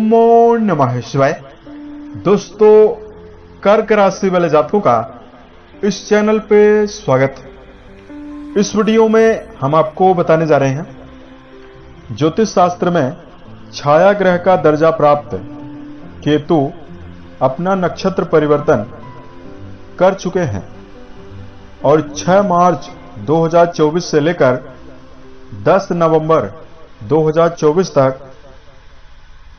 ओमो नमः शिवाय। दोस्तों, कर्क राशि वाले जातकों का इस चैनल पे स्वागत है। इस वीडियो में हम आपको बताने जा रहे हैं ज्योतिष शास्त्र में छाया ग्रह का दर्जा प्राप्त केतु अपना नक्षत्र परिवर्तन कर चुके हैं और 6 मार्च 2024 से लेकर 10 नवंबर 2024 तक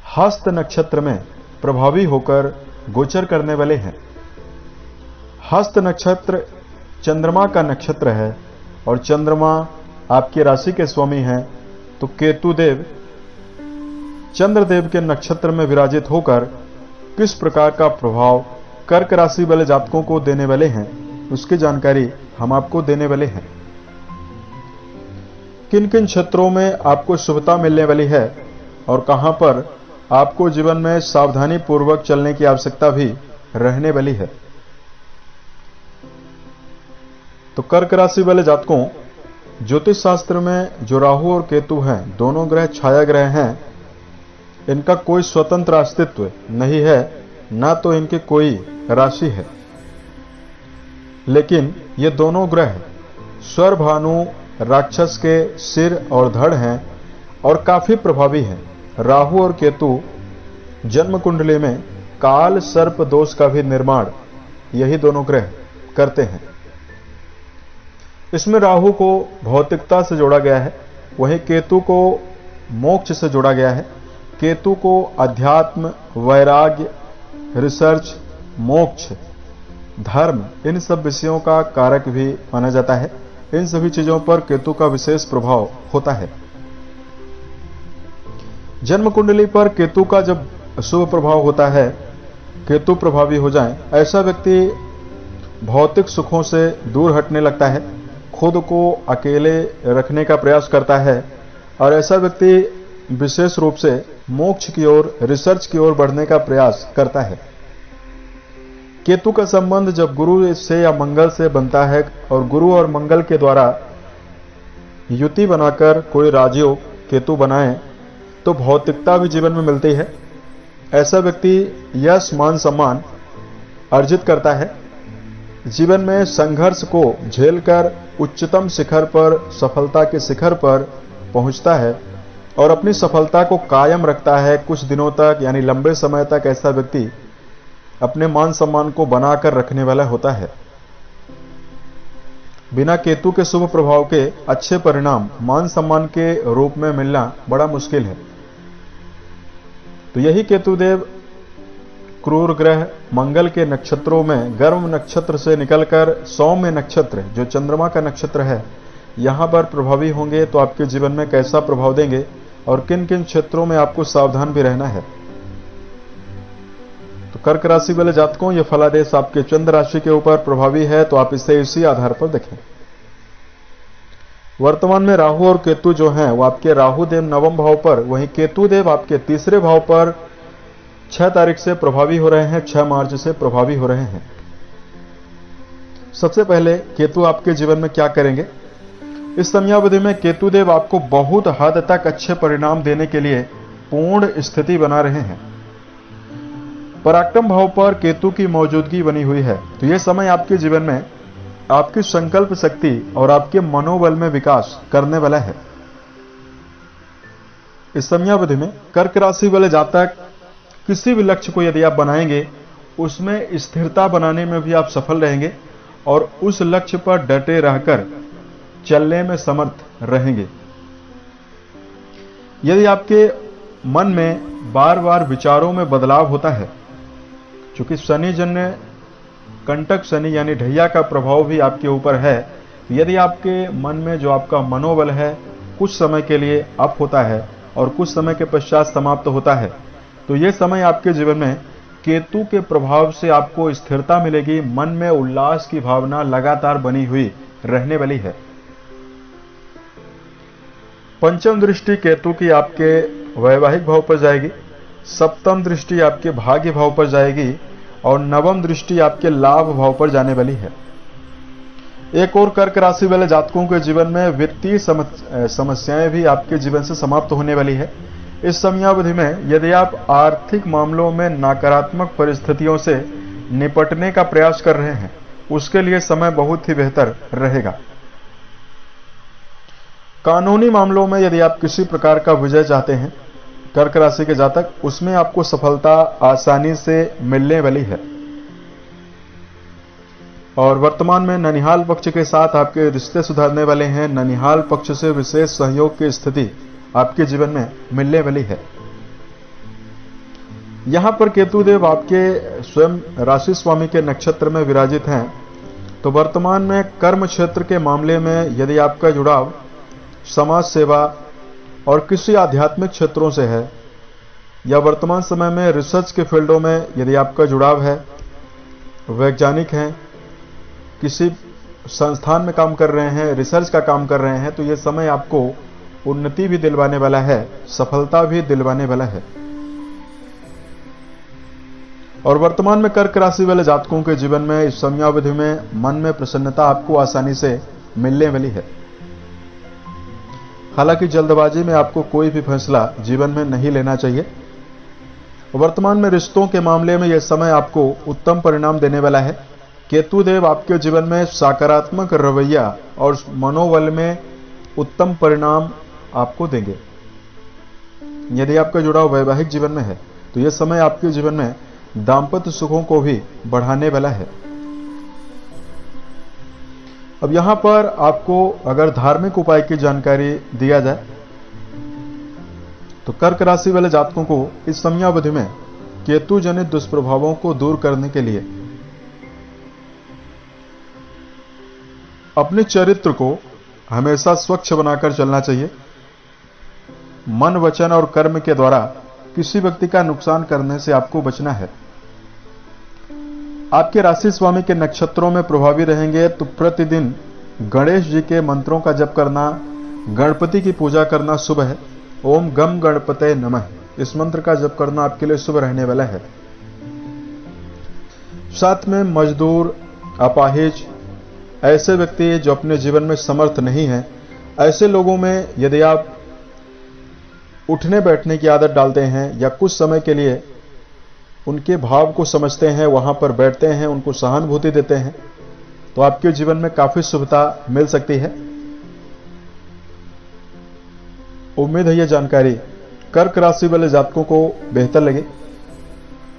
हस्त नक्षत्र में प्रभावी होकर गोचर करने वाले हैं। हस्त नक्षत्र चंद्रमा का नक्षत्र है और चंद्रमा आपकी राशि के स्वामी हैं, तो केतु देव चंद्रदेव के नक्षत्र में विराजित होकर किस प्रकार का प्रभाव कर्क राशि वाले जातकों को देने वाले हैं, उसकी जानकारी हम आपको देने वाले हैं। किन किन क्षेत्रों में आपको शुभता मिलने वाली है और कहां पर आपको जीवन में सावधानी पूर्वक चलने की आवश्यकता भी रहने वाली है। तो कर्क राशि वाले जातकों, ज्योतिष शास्त्र में जो राहु और केतु हैं, दोनों ग्रह छाया ग्रह हैं। इनका कोई स्वतंत्र अस्तित्व नहीं है, ना तो इनकी कोई राशि है, लेकिन ये दोनों ग्रह स्वर भानु राक्षस के सिर और धड़ हैं और काफी प्रभावी हैं। राहु और केतु जन्म कुंडली में काल सर्प दोष का भी निर्माण यही दोनों ग्रह करते हैं। इसमें राहु को भौतिकता से जोड़ा गया है, वहीं केतु को मोक्ष से जोड़ा गया है। केतु को अध्यात्म, वैराग्य, रिसर्च, मोक्ष, धर्म, इन सब विषयों का कारक भी माना जाता है। इन सभी चीजों पर केतु का विशेष प्रभाव होता है। जन्म कुंडली पर केतु का जब शुभ प्रभाव होता है, केतु प्रभावी हो जाए, ऐसा व्यक्ति भौतिक सुखों से दूर हटने लगता है, खुद को अकेले रखने का प्रयास करता है और ऐसा व्यक्ति विशेष रूप से मोक्ष की ओर, रिसर्च की ओर बढ़ने का प्रयास करता है। केतु का संबंध जब गुरु से या मंगल से बनता है और गुरु और मंगल के द्वारा युति बनाकर कोई राजयोग केतु बनाए तो भौतिकता भी जीवन में मिलती है। ऐसा व्यक्ति यश, मान, सम्मान अर्जित करता है। जीवन में संघर्ष को झेलकर उच्चतम शिखर पर, सफलता के शिखर पर पहुंचता है और अपनी सफलता को कायम रखता है कुछ दिनों तक, यानी लंबे समय तक ऐसा व्यक्ति अपने मान सम्मान को बनाकर रखने वाला होता है। बिना केतु के शुभ प्रभाव के अच्छे परिणाम मान सम्मान के रूप में मिलना बड़ा मुश्किल है। तो यही केतुदेव क्रूर ग्रह मंगल के नक्षत्रों में गर्म नक्षत्र से निकलकर सौम्य नक्षत्र, जो चंद्रमा का नक्षत्र है, यहां पर प्रभावी होंगे तो आपके जीवन में कैसा प्रभाव देंगे और किन किन क्षेत्रों में आपको सावधान भी रहना है। तो कर्क राशि वाले जातकों, यह फलादेश आपके चंद्र राशि के ऊपर प्रभावी है, तो आप इसे इसी आधार पर देखें। वर्तमान में राहु और केतु जो हैं वो आपके राहु देव नवम भाव पर, वहीं केतु देव आपके तीसरे भाव पर 6 तारीख से प्रभावी हो रहे हैं, 6 मार्च से प्रभावी हो रहे हैं। सबसे पहले केतु आपके जीवन में क्या करेंगे? इस समयावधि में केतु देव आपको बहुत हद तक अच्छे परिणाम देने के लिए पूर्ण स्थिति बना रहे हैं। पराक्रम भाव पर केतु की मौजूदगी बनी हुई है, तो यह समय आपके जीवन में आपकी संकल्प शक्ति और आपके मनोबल में विकास करने वाला है। इस समयावधि में कर्क राशि वाले जातक किसी भी लक्ष्य को यदि आप बनाएंगे, उसमें स्थिरता बनाने में भी आप सफल रहेंगे और उस लक्ष्य पर डटे रहकर चलने में समर्थ रहेंगे। यदि आपके मन में बार बार विचारों में बदलाव होता है, चूंकि शनि जन्य कंटक शनि यानी ढैया का प्रभाव भी आपके ऊपर है, यदि आपके मन में जो आपका मनोबल है कुछ समय के लिए अप होता है और कुछ समय के पश्चात समाप्त होता है, तो यह समय आपके जीवन में केतु के प्रभाव से आपको स्थिरता मिलेगी। मन में उल्लास की भावना लगातार बनी हुई रहने वाली है। पंचम दृष्टि केतु की आपके वैवाहिक भाव पर जाएगी, सप्तम दृष्टि आपके भाग्य भाव पर जाएगी और नवम दृष्टि आपके लाभ भाव पर जाने वाली है। एक और कर्क राशि वाले जातकों के जीवन में वित्तीय समस्याएं भी आपके जीवन से समाप्त होने वाली है। इस समयावधि में यदि आप आर्थिक मामलों में नकारात्मक परिस्थितियों से निपटने का प्रयास कर रहे हैं, उसके लिए समय बहुत ही बेहतर रहेगा। कानूनी मामलों में यदि आप किसी प्रकार का विजय चाहते हैं, कर्क राशि के जातक, उसमें आपको सफलता आसानी से मिलने वाली है। और वर्तमान में ननिहाल पक्ष के साथ आपके रिश्ते सुधारने वाले हैं। ननिहाल पक्ष से विशेष सहयोग की स्थिति आपके जीवन में मिलने वाली है। यहां पर केतुदेव आपके स्वयं राशि स्वामी के नक्षत्र में विराजित हैं, तो वर्तमान में कर्म क्षेत्र के मामले में यदि आपका जुड़ाव समाज सेवा और किसी आध्यात्मिक क्षेत्रों से है, या वर्तमान समय में रिसर्च के फील्डों में यदि आपका जुड़ाव है, वैज्ञानिक हैं, किसी संस्थान में काम कर रहे हैं, रिसर्च का काम कर रहे हैं, तो यह समय आपको उन्नति भी दिलवाने वाला है, सफलता भी दिलवाने वाला है। और वर्तमान में कर्क राशि वाले जातकों के जीवन में इस समयावधि में मन में प्रसन्नता आपको आसानी से मिलने वाली है। हालांकि जल्दबाजी में आपको कोई भी फैसला जीवन में नहीं लेना चाहिए। वर्तमान में रिश्तों के मामले में यह समय आपको उत्तम परिणाम देने वाला है। केतुदेव आपके जीवन में सकारात्मक रवैया और मनोबल में उत्तम परिणाम आपको देंगे। यदि आपका जुड़ाव वैवाहिक जीवन में है, तो यह समय आपके जीवन में दाम्पत्य सुखों को भी बढ़ाने वाला है। अब यहां पर आपको अगर धार्मिक उपाय की जानकारी दिया जाए, तो कर्क राशि वाले जातकों को इस समयावधि में केतु जनित दुष्प्रभावों को दूर करने के लिए अपने चरित्र को हमेशा स्वच्छ बनाकर चलना चाहिए। मन, वचन और कर्म के द्वारा किसी व्यक्ति का नुकसान करने से आपको बचना है। आपके राशि स्वामी के नक्षत्रों में प्रभावी रहेंगे, तो प्रतिदिन गणेश जी के मंत्रों का जप करना, गणपति की पूजा करना शुभ है। ओम गम गणपते नमः, इस मंत्र का जप करना आपके लिए शुभ रहने वाला है। साथ में मजदूर, अपाहिज, ऐसे व्यक्ति जो अपने जीवन में समर्थ नहीं है, ऐसे लोगों में यदि आप उठने बैठने की आदत डालते हैं या कुछ समय के लिए उनके भाव को समझते हैं, वहां पर बैठते हैं, उनको सहानुभूति देते हैं, तो आपके जीवन में काफी शुभता मिल सकती है। उम्मीद है यह जानकारी कर्क राशि वाले जातकों को बेहतर लगे।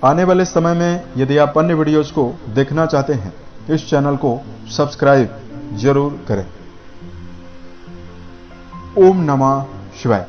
आने वाले समय में यदि आप अन्य वीडियोज को देखना चाहते हैं, इस चैनल को सब्सक्राइब जरूर करें। ओम नमः शिवाय।